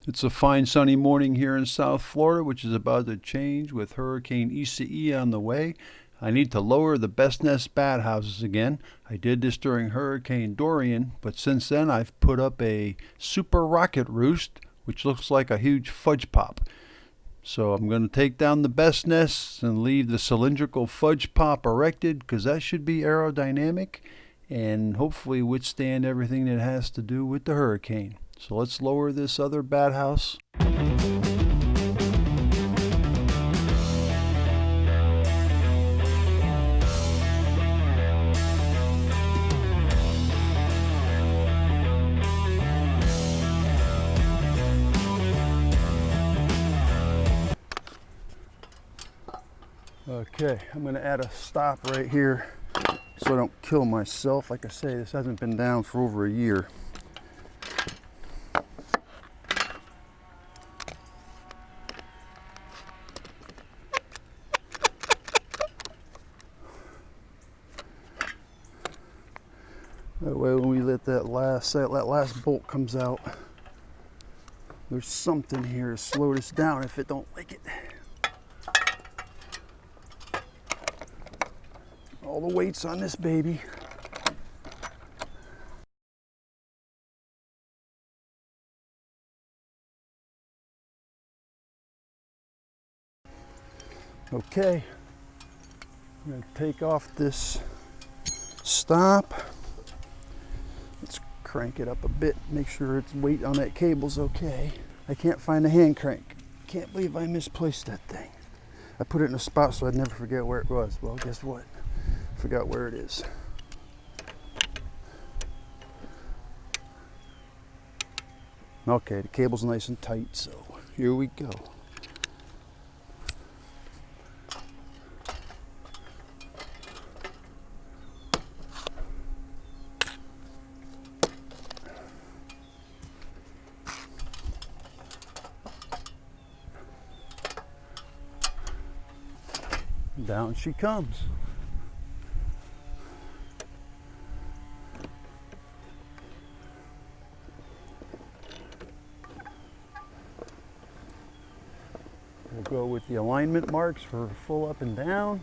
It's a fine sunny morning here in South Florida, which is about to change with Hurricane Isaias on the way. I need to lower the BestNest bat houses again. I did this during Hurricane Dorian, but since then I've put up a super Rocket Roost, which looks like a huge fudge pop. So I'm going to take down the BestNests and leave the cylindrical fudge pop erected, because that should be aerodynamic and hopefully withstand everything that has to do with the hurricane. So let's lower this other bat house. Okay, I'm going to add a stop right here so I don't kill myself. Like I say, this hasn't been down for over a year. That way when we let that last bolt comes out, there's something here to slow this down if it don't like it. All the weight's on this baby. Okay, I'm going to take off this stop. Let's crank it up a bit, make sure its weight on that cable's okay. I can't find the hand crank. Can't believe I misplaced that thing. I put it in a spot so I'd never forget where it was. Well, guess what? I forgot where it is. Okay, the cable's nice and tight, so here we go. Down she comes. We'll go with the alignment marks for full up and down.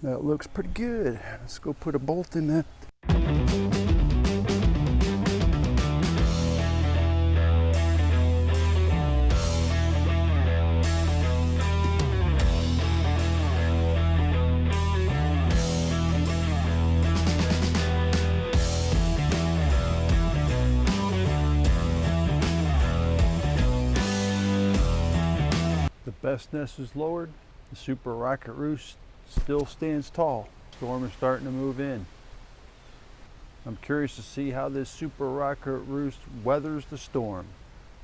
That looks pretty good. Let's go put a bolt in that. The BestNest is lowered. The Super Rocket Roost still stands tall. Storm is starting to move in. I'm curious to see how this Super Rocket Roost weathers the storm.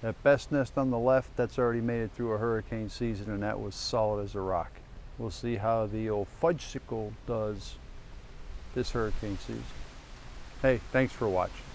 That BestNest on the left, that's already made it through a hurricane season, and that was solid as a rock. We'll see how the old fudgesicle does this hurricane season. Hey, thanks for watching.